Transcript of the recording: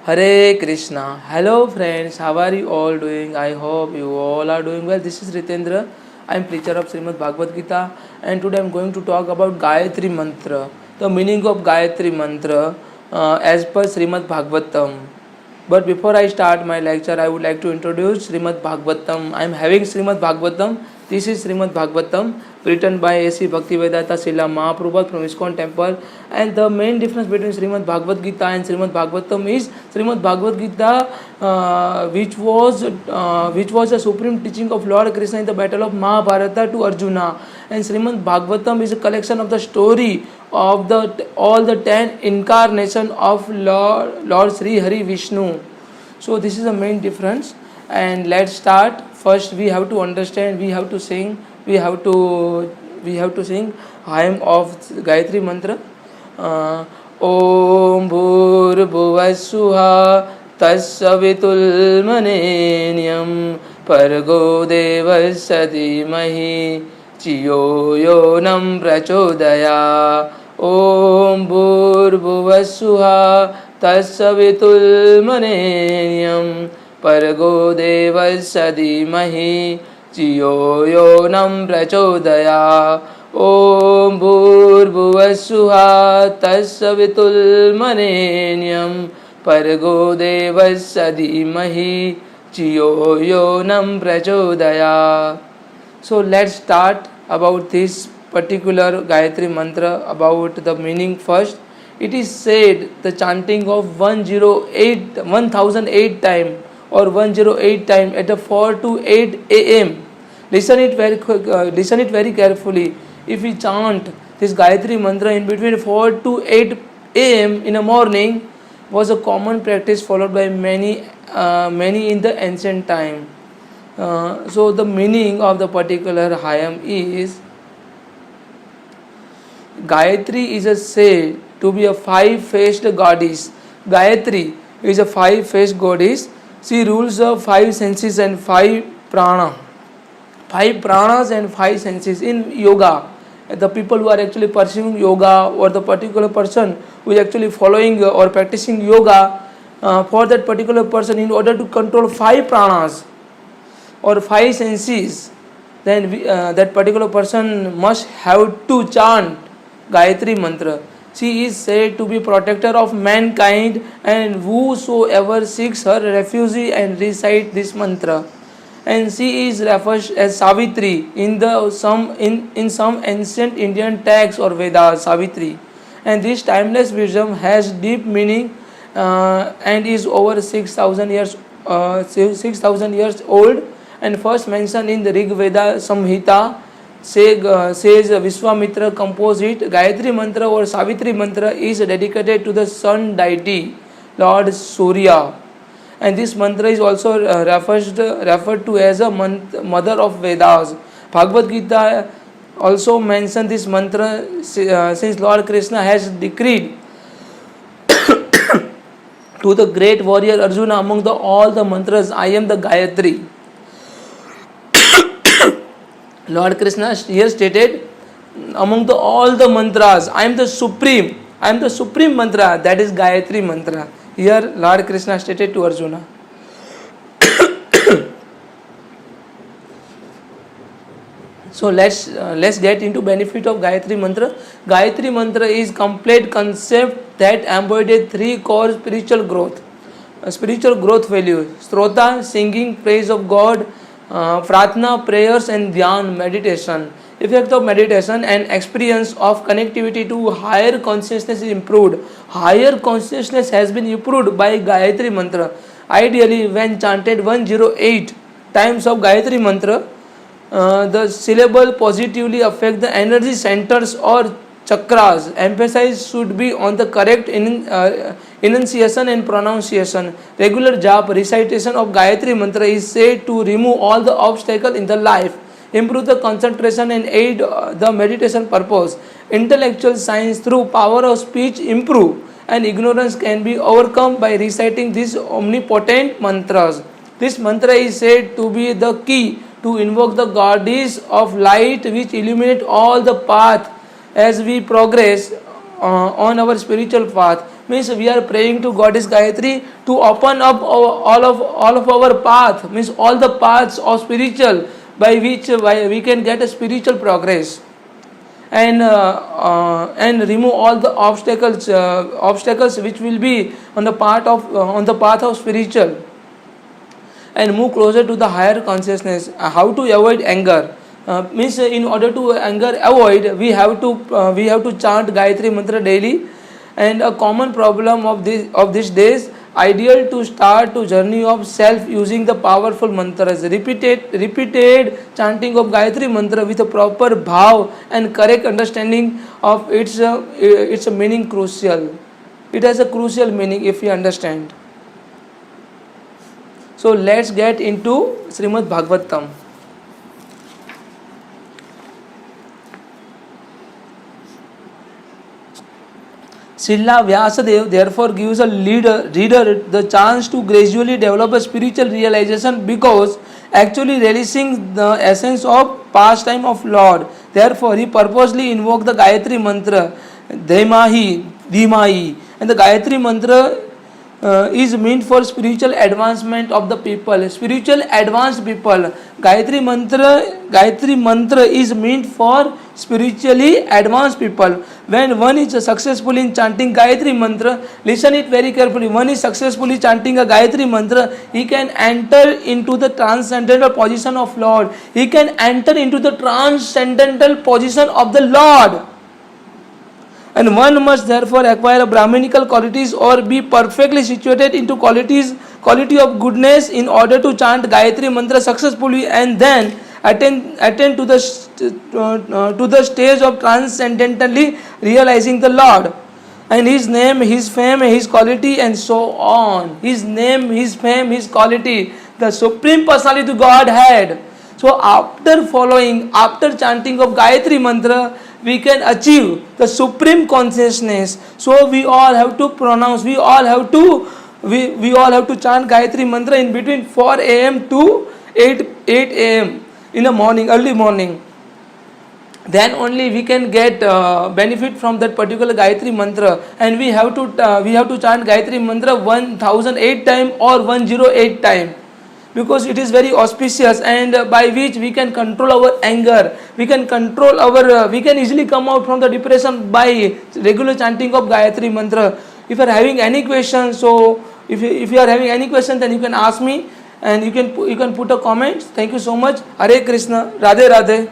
Hare Krishna. Hello friends, how are you all doing? I hope you all are doing well. This is Ritendra. I am preacher of Srimad Bhagavad Gita, and today I am going to talk about Gayatri Mantra, the meaning of Gayatri Mantra as per Srimad Bhagavatam. But before I start my lecture, I would like to introduce Srimad Bhagavatam. I am having Srimad Bhagavatam. This is Srimad Bhagavatam written by A.C. Bhaktivedanta Srila Mahaprabhu from ISKCON temple. And the main difference between Srimad Bhagavad Gita and Srimad Bhagavatam is Srimad Bhagavad Gita, which was a supreme teaching of Lord Krishna in the battle of Mahabharata to Arjuna. And Srimad Bhagavatam is a collection of the story of all the 10 incarnation of Lord Sri Hari Vishnu. So this is the main difference. And let's start. First we have to understand, we have to sing hymn of Gayatri Mantra. Om Bhurbhuvassuha Tassavitulmanenyam Pargo Devasya Dhimahi Chiyo Yonam Prachodaya. Om Bhurbhuvassuha Tassavitulmanenyam Pargo Devasya Dhimahi Chiyo Yonam Prachodaya. Om Bhurbhuvassuha Tassavitulmanenyam Pargo Devasya Dhimahi Chiyo Yonam Prachodaya. So let's start about this particular Gayatri Mantra, about the meaning first. It is said the chanting of 1008 time or 108 time at the 4 to 8 a.m. Listen it very carefully. If we chant this Gayatri Mantra in between 4 to 8 a.m. in the morning, was a common practice followed by many in the ancient time. So the meaning of the particular hymn is Gayatri is said to be a five-faced goddess. Gayatri is a five-faced goddess. She rules the five senses and five prana. Five pranas and five senses in yoga. The people who are actually pursuing yoga, or the particular person who is actually following or practicing yoga, for that particular person, in order to control five pranas or five senses, then that particular person must have to chant Gayatri Mantra. She is said to be protector of mankind, and whosoever seeks her refuge and recite this mantra. And she is referred as Savitri in some ancient Indian texts or Vedas, Savitri. And this timeless wisdom has deep meaning and is over 6,000 years old, and first mentioned in the Rig Veda Samhita. Says Vishwamitra composed it. Gayatri Mantra or Savitri Mantra is dedicated to the sun deity Lord Surya, and this mantra is also referred to as a mother of Vedas. Bhagavad Gita also mentions this mantra since Lord Krishna has decreed to the great warrior Arjuna, among all the mantras, I am the Gayatri. Lord Krishna here stated, among all the mantras, I am the supreme mantra, that is Gayatri Mantra. Here Lord Krishna stated to Arjuna. So let's get into benefit of Gayatri Mantra. Gayatri Mantra is complete concept that embodies three core spiritual growth values: Strota, singing praise of God; Pratna, prayers; and Dhyan, meditation. Effect of meditation and experience of connectivity to higher consciousness is improved. Higher consciousness has been improved by Gayatri Mantra. Ideally, when chanted 108 times of Gayatri Mantra, the syllable positively affect the energy centers or chakras. Emphasis should be on the correct enunciation and pronunciation. Regular jap, recitation of Gayatri Mantra is said to remove all the obstacles in the life, improve the concentration, and aid the meditation purpose. Intellectual science through power of speech improve, and ignorance can be overcome by reciting these omnipotent mantras. This mantra is said to be the key to invoke the goddess of light, which illuminate all the path as we progress on our spiritual path. means we are praying to Goddess Gayatri to open up all of our path, means all the paths of spiritual by which we can get a spiritual progress, and remove all the obstacles which will be on the path of spiritual, and move closer to the higher consciousness. How to avoid anger? Means in order to avoid, we have to chant Gayatri mantra daily. And a common problem of these days, ideal to start to journey of self using the powerful mantras. Repeated chanting of Gayatri mantra with a proper bhav and correct understanding of its meaning crucial. It has a crucial meaning if we understand. So let's get into Srimad Bhagavatam. Srila Vyasadeva therefore gives a reader the chance to gradually develop a spiritual realization, because actually relishing the essence of pastime of Lord. Therefore, he purposely invoked the Gayatri mantra, Dhimahi, and the Gayatri mantra is meant for spiritual advancement of the people, spiritual advanced people. Gayatri mantra is meant for spiritually advanced people. When one is successful in chanting Gayatri mantra, listen it very carefully. One is successfully chanting a Gayatri mantra, he can enter into the transcendental position of Lord. He can enter into the transcendental position of the Lord. And one must therefore acquire Brahminical qualities or be perfectly situated into quality of goodness in order to chant Gayatri mantra successfully, and then attain to the stage of transcendentally realizing the Lord and His name, His fame, His quality, and so on. His name, His fame, His quality, the Supreme Personality of Godhead. So after chanting of Gayatri mantra, we can achieve the supreme consciousness. So we all have to pronounce, we all have to chant Gayatri mantra in between 4 a.m. to 8 a.m. in the morning, early morning. Then only we can get benefit from that particular Gayatri mantra. And we have to chant Gayatri mantra 1008 time or 108 time, because it is very auspicious, and by which we can control our anger, we can easily come out from the depression by regular chanting of Gayatri mantra. If you are having any questions, so if you are having any question, then you can ask me, and you can put a comment. Thank you so much. Hare Krishna. Radhe Radhe.